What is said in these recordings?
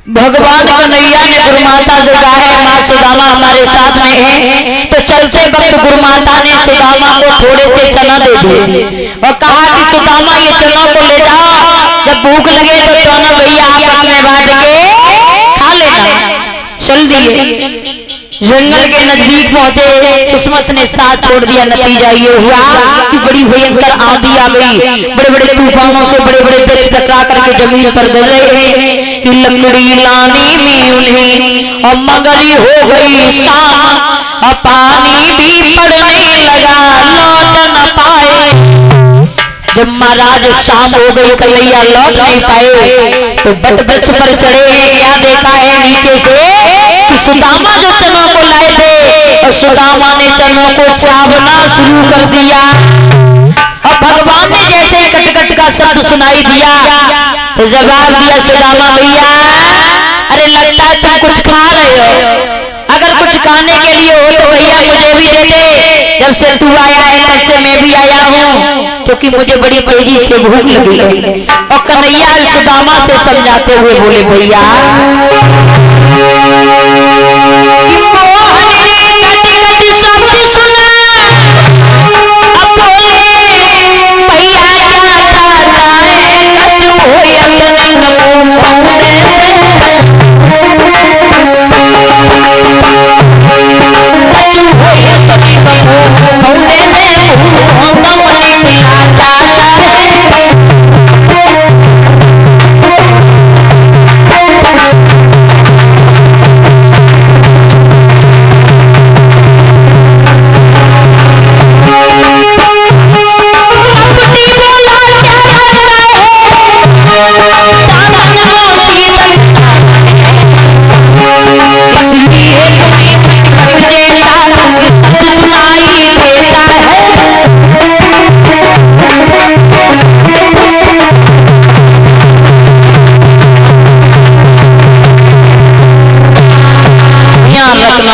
भगवान कन्हैया ने गुरु माता से कहा है माँ सुदामा हमारे साथ में है, तो चलते वक्त गुरु माता ने सुदामा को थोड़े से चना दे दिए और कहा कि सुदामा ये चना को ले जाओ, जब भूख लगे तो दोनों भैया आपस में बांट के खा लेना। चल दिए, जंगल के नजदीक पहुंचे, किस्मत ने साथ छोड़ दिया। नतीजा ये हुआ कि बड़ी भयंकर आंधी आ गई, बड़े बड़े तूफानों से बड़े बड़े वृक्ष टकरा करके जमीन पर गिर रहे हैं कि लकड़ी लाने में उन्हें और मगरी हो गई शाम और पानी भी पड़ने लगा, लौट न पाए। जब महाराज शाम हो गई, कन्हैया लौट नहीं पाए, तो बट वृक्ष पर चढ़े हैं, क्या देखा है नीचे से कि सुदामा जो चनों को लाए थे और सुदामा ने चनों को चावना शुरू कर दिया। और भगवान ने जैसे कटकट का शब्द सुनाई दिया तो जवाब दिया सुदामा भैया, अरे लगता है तुम कुछ खा रहे हो, अगर कुछ खाने के लिए हो तो भैया मुझे भी दे दे। जब से तू आया है तब से मैं भी आया हूँ, क्योंकि मुझे बड़ी तेजी से भूख लगी है। और कन्हैया सुदामा से समझाते हुए बोले भैया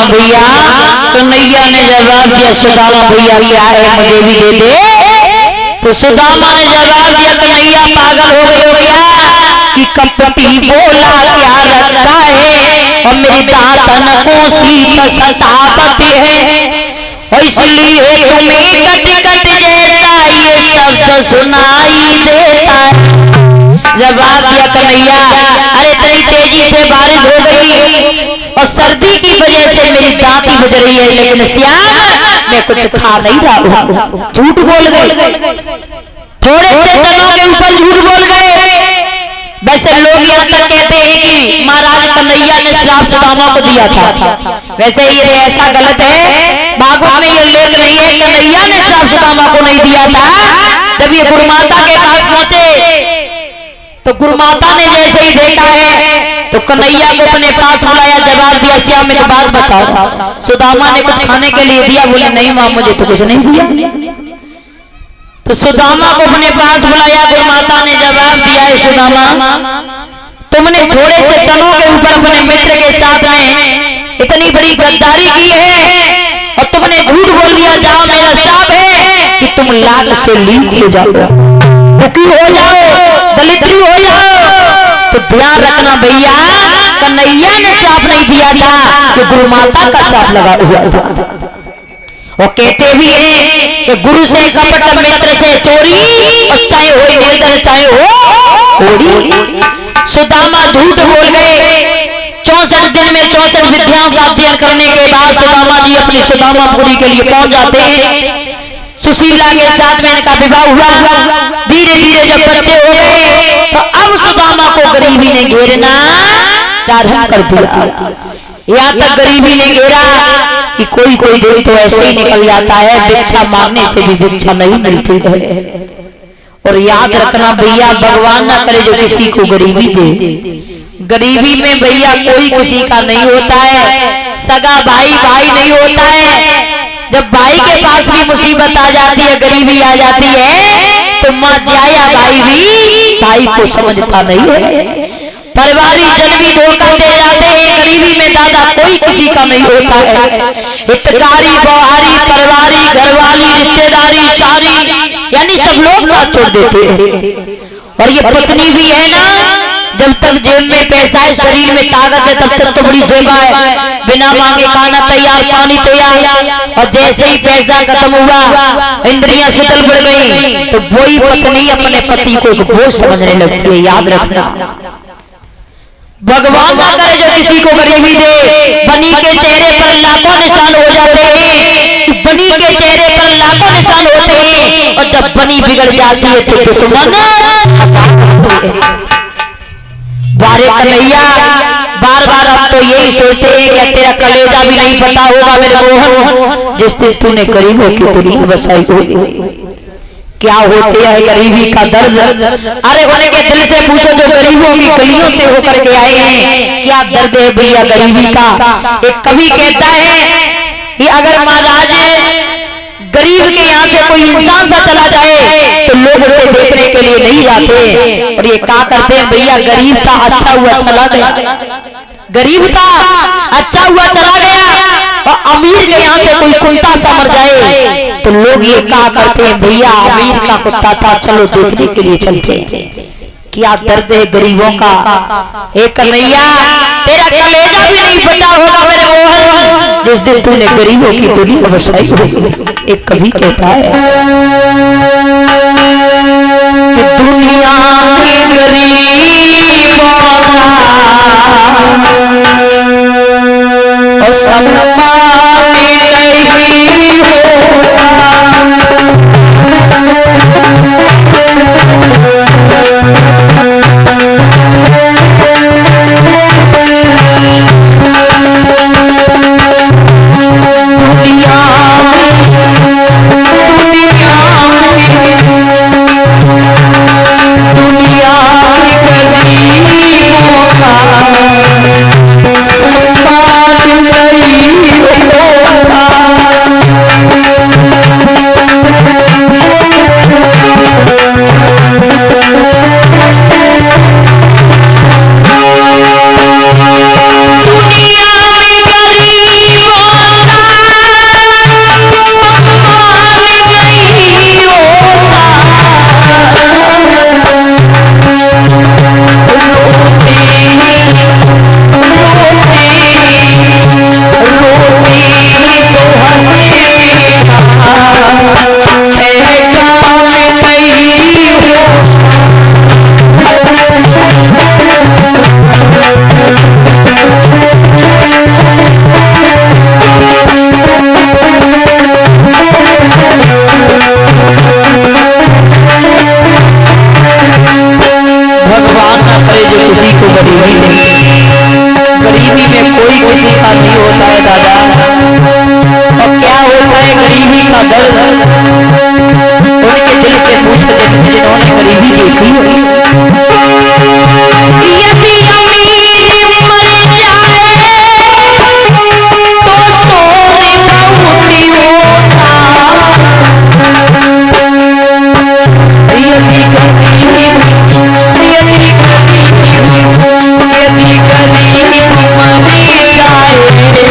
भैया, कन्हैया ने जवाब दिया सुदामा भैया क्या है मुझे भी दे दे। तो सुदामा ने जवाब दिया कन्हैया पागल हो गए हो क्या कि कपटी बोला क्या रखा है और मेरी दातन को शीत सतावत है, और इसलिए तुम्हें कट कट जैसा ये शब्द सुनाई देता है। जवाब दिया कन्हैया, अरे इतनी तेजी से बारिश हो गई और सर्दी की वजह से मेरी दांत ही बज रही है, लेकिन श्याम मैं कुछ खा नहीं रहा हूं। झूठ बोल गए, थोड़े से चनों के ऊपर झूठ बोल गए। वैसे लोग यहाँ तक कहते हैं कि महाराज कन्हैया ने श्राप सुदामा को दिया था, वैसे ये ऐसा गलत है, भागवत में ये लेख नहीं है कन्हैया ने श्राप सुदामा को नहीं दिया था। जब ये गुरु माता के पास पहुंचे तो गुरु माता ने जैसे ही देखा है तो कन्हैया को अपने पास बुलाया, जवाब दिया श्याम एक बात बताओ सुदामा ने कुछ खाने के लिए दिया? बोले नहीं मां मुझे तो कुछ नहीं दिया। तो सुदामा को अपने पास बुलाया, गुरु माता ने जवाब दिया है सुदामा तुमने थोड़े से चनों के ऊपर अपने मित्र के साथ में इतनी बड़ी गद्दारी की है और तुमने झूठ बोल दिया, जाओ मेरा श्राप है कि तुम लाल से लीक हो जाओ, दुखी हो जाओ, दलिद्री हो जाओ। तो ध्यान रखना भैया, कन्हैया ने श्राप नहीं दिया था, कि गुरु माता का श्राप लगा हुआ था। और कहते भी हैं कि गुरु से कपट मित्र से चोरी, और चाहे हो निर्धन चाहे हो कोड़ी। सुदामा झूठ बोल गए। 64 दिन में 64 विद्याओं का अध्ययन करने के बाद सुदामा जी अपनी सुदामापुरी के लिए पहुंच जाते हैं। सुशीला के साथ में इनका विवाह हुआ। धीरे धीरे जब बच्चे हो गए तो अब सुदामा को गरीबी ने घेरना प्रारंभ कर दिया। यहाँ तक गरीबी ने घेरा कि कोई कोई दिन तो ऐसे ही निकल जाता है, भिक्षा मांगने से भी भिक्षा नहीं मिलती है। और याद रखना भैया, भगवान ना करे जो किसी को गरीबी दे। गरीबी में भैया कोई किसी का नहीं होता है, सगा भाई भाई नहीं होता है। जब भाई के पास भी मुसीबत आ जाती है, गरीबी आ जाती है, तो माँ जाया भाई भी भाई को समझता नहीं है। परिवारी जन भी धोखा दे जाते हैं, गरीबी में दादा कोई किसी का नहीं होता है। हितकारी बहारी परिवारी घरवाली रिश्तेदारी सारी यानी सब लोग साथ छोड़ देते हैं। और ये पत्नी भी है ना, जब तक जेब में पैसा है, शरीर में ताकत है, तब तक तो बड़ी सेवा है। बिना मांगे खाना तैयार, पानी तैयार। और जैसे ही पैसा खत्म हुआ, इंद्रियां शीतल पड़ गई, तो वही पत्नी अपने पति को एक बोझ समझने लगती है। याद रखना, भगवान ना करे जो किसी को गरीबी दे। बनी के चेहरे पर लाखों निशान हो जाते हैं, बनी के चेहरे पर लाखों निशान होते हैं, और जब बनी बिगड़ जाती है तो दुश्मन बारे कन्हैया बार बार अब तो यही सोचते हैं कि तेरा कलेजा भी नहीं पता होगा मेरे मोहन, जिस दिन तूने गरीबों की दुनिया बसाई होगी। क्या होते है गरीबी का दर्द? अरे होने के दिल से पूछो जो गरीबों की गलियों से होकर के आए हैं, क्या दर्द है भैया गरीबी का। एक कवि कहता है कि अगर महाराज गरीब के यहाँ से कोई इंसान सा चला जाए तो लोग उसे देखने के लिए नहीं जाते, और ये क्या करते हैं भैया, गरीब का अच्छा हुआ चला गया, गरीब का अच्छा हुआ चला गया, और अमीर के यहाँ से कोई कुत्ता सा मर जाए तो लोग ये क्या करते हैं भैया, अमीर का कुत्ता था चलो देखने के लिए चलते हैं। क्या दर्द है गरीबों का। एक कन्हैया तेरा कलेजा भी नहीं पता होगा मेरे मोहन, जिस दिन तूने गरीबों की दुनिया बसाई होगी। एक कवि कहता है कि दुनिया में गरीबों का और सम्मान नहीं होगा, गरीबी में कोई किसी का नहीं होता है दादा। और क्या होता है गरीबी का दर्द, उनके दिल से पूछ के जिन्होंने गरीबी देखी है। यदि अमीर मर जाए तो सोने का मोती होता, यदि गरीब मर जाए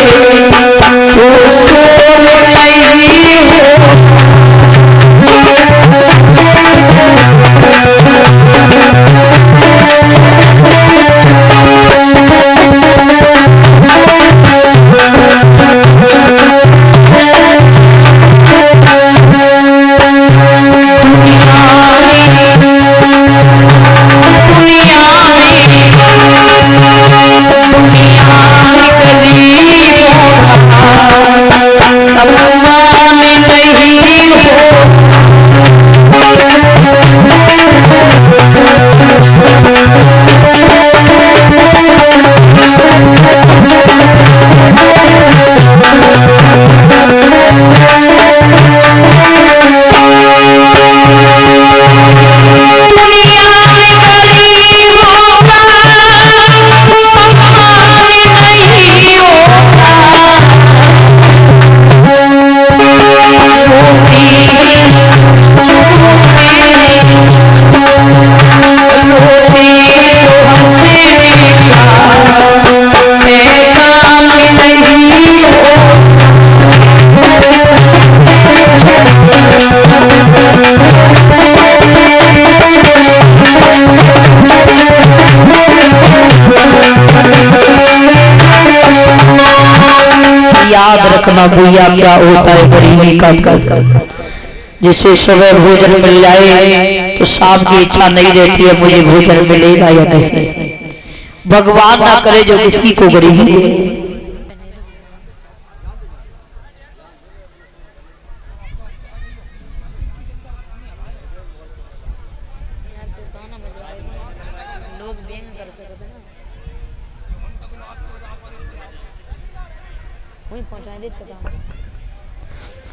याद रखना भैया क्या होता है गरीबी का दर्द। जिसे सुबह भोजन मिल जाए तो शाम की इच्छा नहीं रहती है मुझे भोजन मिलेगा या नहीं। भगवान ना करे जो किसी को गरीबी दे।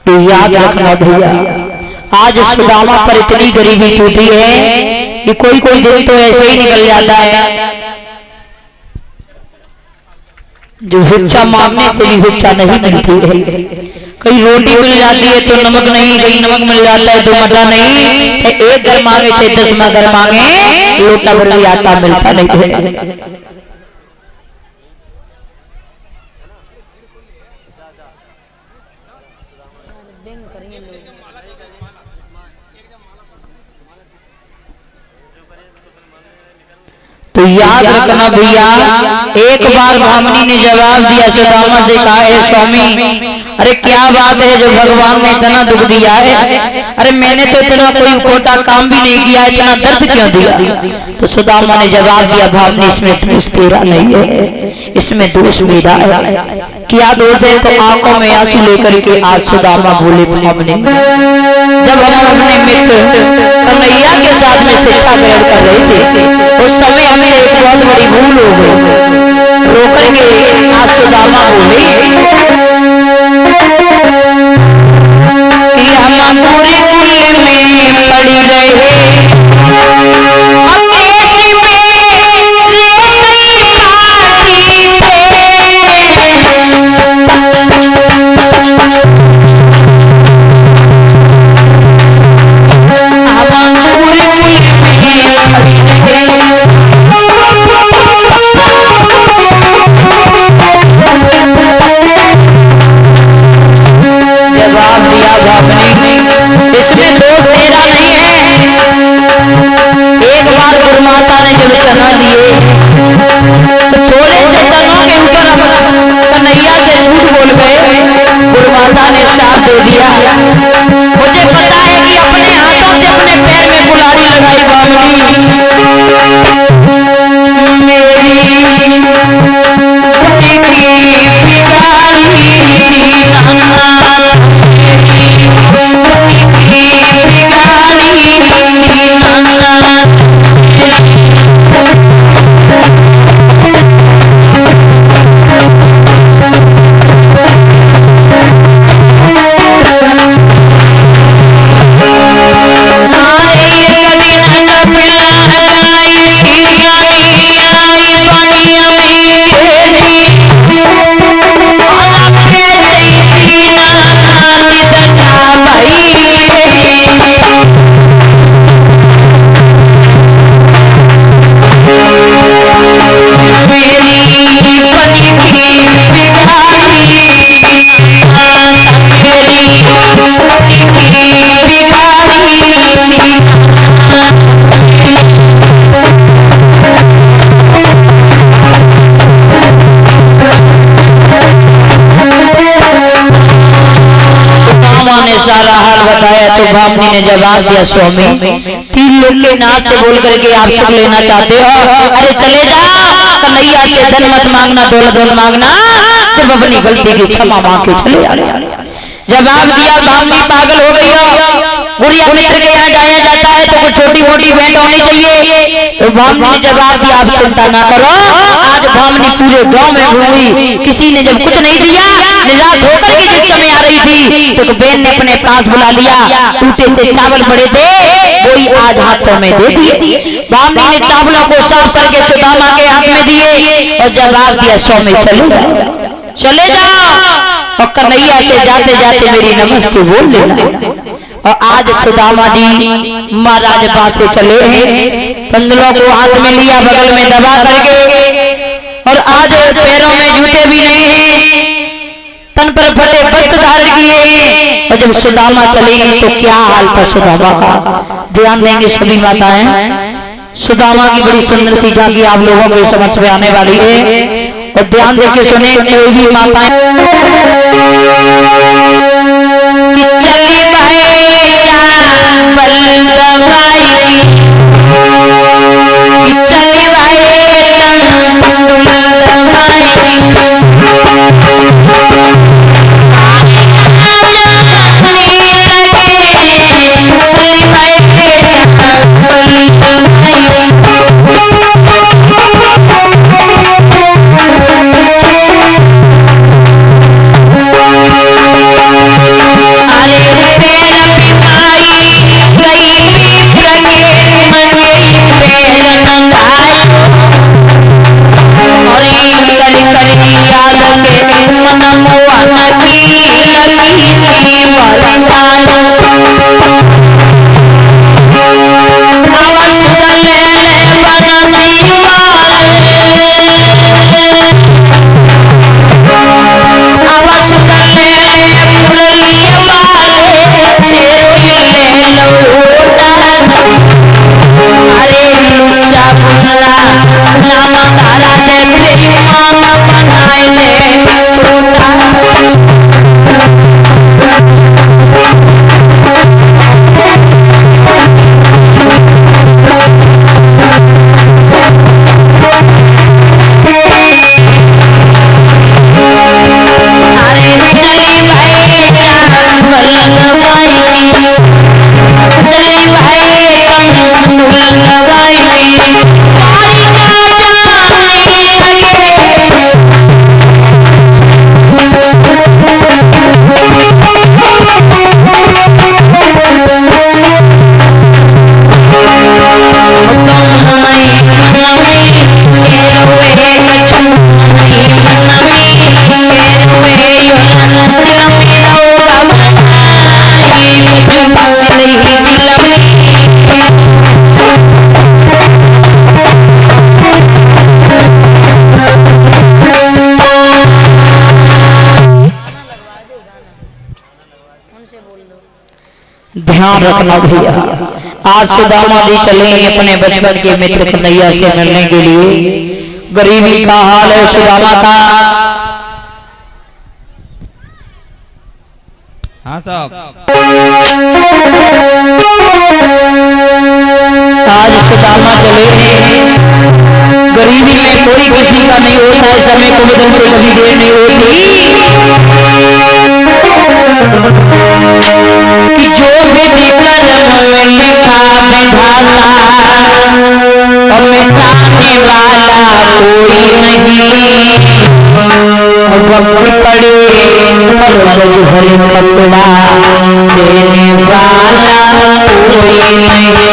तो याद रखना भैया आज सुदामा पर इतनी गरीबी टूटी है कि कोई कोई दिन तो ऐसे ही निकल जाता है जो भिक्षा मांगने से भी भिक्षा नहीं मिलती है। कहीं रोटी मिल जाती है तो नमक नहीं, कहीं नमक मिल जाता है तो मटा नहीं, तो एक घर मांगे थे 10 घर मांगे लोटा भर भी आटा मिलता नहीं है। तो याद रखना भैया एक बार भामनी ने जवाब दिया सुदामा से कहा है स्वामी अरे क्या बात है जो भगवान ने इतना दुख दिया है। अरे मैंने तो इतना कोई खोटा काम भी नहीं किया इतना दर्द क्यों दिया। तो सुदामा ने जवाब दिया भामनी इसमें दोष तेरा नहीं है इसमें दोष मेरा है। क्या दोष है। तो आंखों में आंसू लेकर के आज सुदामा बोले भामनी जब हम अपने मित्र कन्हैया के साथ में शिक्षा ग्रहण कर रहे थे उस समय हमें एक बहुत बड़ी भूल हो गई। रोकर के आज सुदामा बोले कि हम पूरे कुल में पड़ी रहे इसमें दोष तेरा नहीं है। एक बार गुरुमाता ने जब चना दिए तो थोड़े से चनों के ऊपर हम कन्हैया से झूठ बोल गए। गुरुमाता ने साथ दे दिया। मुझे पता है कि अपने हाथों से अपने पैर में कुल्हाड़ी लगाई भामनी मेरी सारा हाल बताया। तो भामनी ने जवाब दिया स्वामी 3 लोग के नाम से बोल करके आप सुख लेना चाहते हो। अरे चले जाओ कन्हैया से धन मत मांगना दौलत मांगना सिर्फ अपनी गलती की क्षमा मांग के चले जाओ। जवाब दिया भामनी पागल हो गई हो। गुड़िया मित्र के यहाँ जाया जाता है तो कुछ छोटी मोटी भेंट होनी चाहिए। तो भामनी ने जवाब दिया आप चिंता ना करो। आज भामनी पूरे गांव में घूमी किसी ने जब कुछ नहीं दिया निराश होकर के जिस समय आ रही थी तो बहन ने अपने पास बुला लिया। टूटे से चावल पड़े थे वही आज हाथों में दे दिए। भामनी ने चावलों को साफ करके सुदामा के हाथ में दिए और जवाब दिया स्वामी चले जाओ और कन्हैया से जाते जाते मेरी नमस्ते बोल लेना। और आज सुदामा जी महाराज पास से चले हैं। पंदलों को हाथ में लिया बगल में दबा करके और आज पैरों में जूते भी नहीं हैं तन पर फटे वस्त्र धारण किए हैं। और जब सुदामा चलेंगे तो क्या हाल था सुदामा का ध्यान देंगे सभी माताएं। सुदामा की बड़ी सुंदर सी झांकी आप लोगों को समझ में आने वाली है। और ध्यान देके सुने कोई भी माताएं कि चली भैया बल दवाई कि चली भैया दवाई ध्यान रखना भैया। आज सुदामा जी चले अपने बचपन के मित्र कन्हैया से मिलने के लिए। गरीबी का हाल है सुदामा का। हाँ साहब, आज सुदामा चले गरीबी में कोई किसी का नहीं होता है, समय को बदलते कभी देर नहीं होती कि जो भी कर्म में लिखा विधाता और मिटाने वाला कोई नहीं। वक्त पड़े पर रज भर कपड़ा देने वाला कोई नहीं।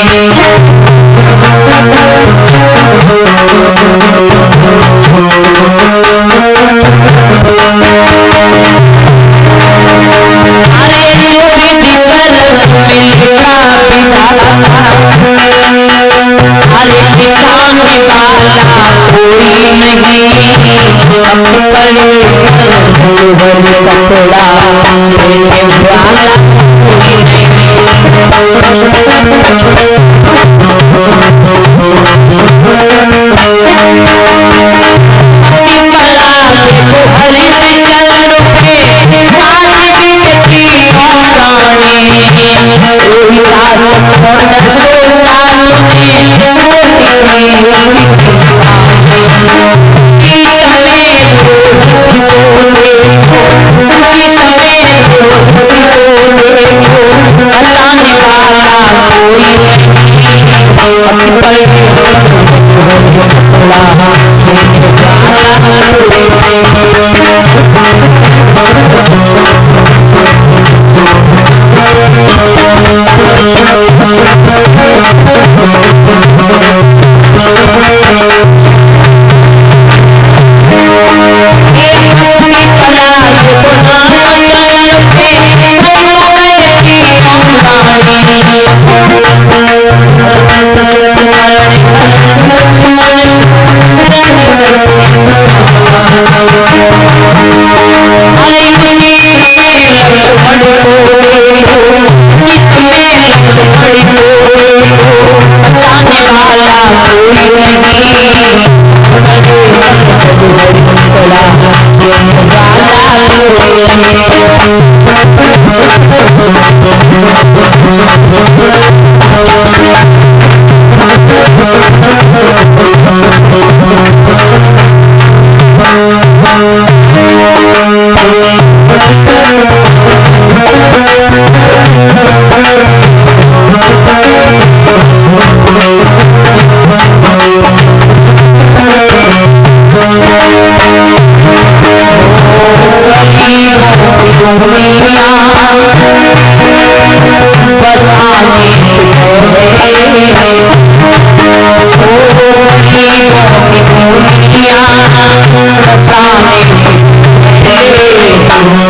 बसाने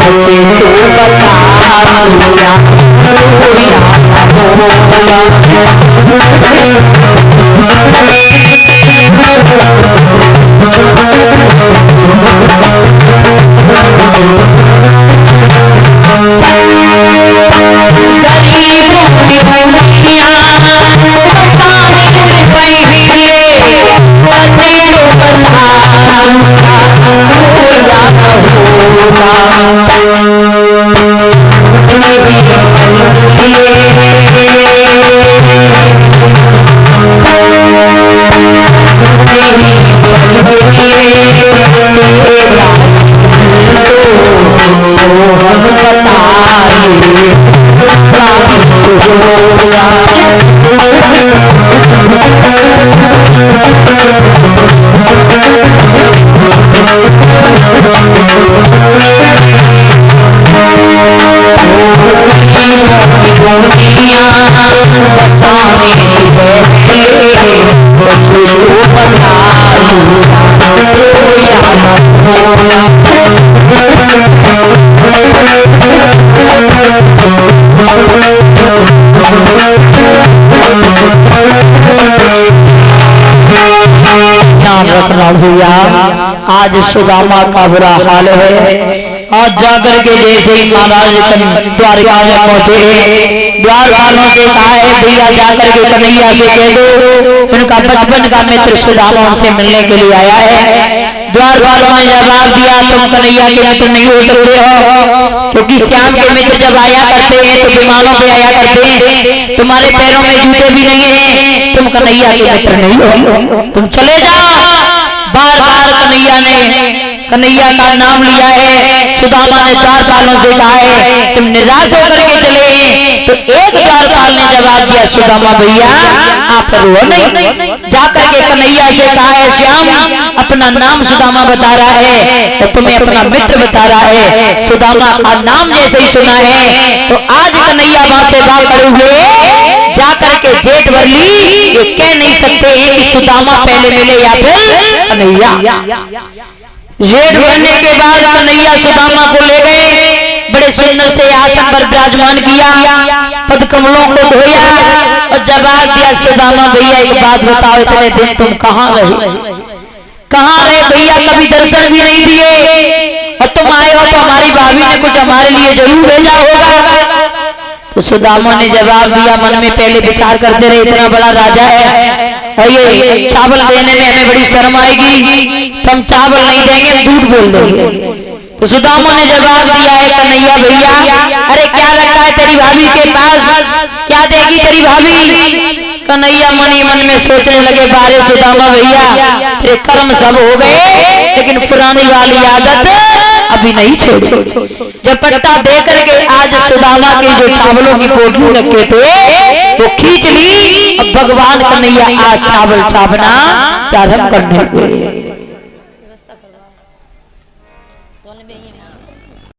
मुझे तू बता कन्हैया रोया भैया आज सुदामा का बुरा हाल है। आज जाकर के जैसे ही महाराज द्वारका में पहुंचे द्वारपालों से कहा है भैया जाकर के कन्हैया से कह दो उनका बचपन का मित्र सुदामा उनसे मिलने के लिए आया है। द्वारपालों ने जवाब दिया तुम कन्हैया के मित्र नहीं हो सकते हो, क्योंकि श्याम के मित्र जब आया करते हैं तो विमानों पे आया करते हैं, तुम्हारे पैरों में जूते भी नहीं है, तुम कन्हैया के मित्र नहीं हो, तुम चले जाओ। बार बार कन्हैया का नाम लिया है। सुदामा ने द्वारपालों से कहा है तुम निराश होकर के चले हैं, तो एक द्वारपाल ने जवाब दिया सुदामा भैया आप रो नहीं। जाकर के कन्हैया से कहा है श्याम अपना नाम सुदामा बता रहा है तो तुम्हें अपना मित्र बता रहा है। सुदामा का नाम जैसे ही सुना है तो आज कन्हैया वहां से बात खड़े हुए जाकर के जेठ भरली ये कह नहीं सकते हैं कि सुदामा पहले मिले या फिर कन्हैया। जेठ भरने के बाद कन्हैया सुदामा को ले गए, बड़े सुंदर से आसन पर विराजमान किया, पद कमलों को धोया और जवाब दिया सुदामा भैया एक बात बताओ इतने दिन तुम कहाँ रहे भैया, कभी दर्शन भी नहीं दिए और तुम आए हो तो हमारी भाभी ने कुछ हमारे लिए जरूर भेजा होगा। तो सुदामा ने जवाब दिया मन में पहले विचार करते रहे इतना बड़ा राजा है और ये चावल देने में हमें बड़ी शर्म आएगी तो हम चावल नहीं देंगे हम झूठ बोल देंगे। तो सुदामा ने जवाब दिया है कन्हैया भैया अरे क्या रखा है तेरी भाभी के पास, क्या देगी तेरी भाभी। कन्हैया मन ही मन में सोचने लगे बारे सुदामा भैया तेरे कर्म सब हो गए लेकिन पुरानी वाली आदत अभी नहीं छोड़ी। जब पट्टा दे करके आज सुदामा के जो चावलों की पोटली रखे थे वो खींच ली, अब भगवान कन्हैया आज चावल छापना प्रारंभ करने हुए।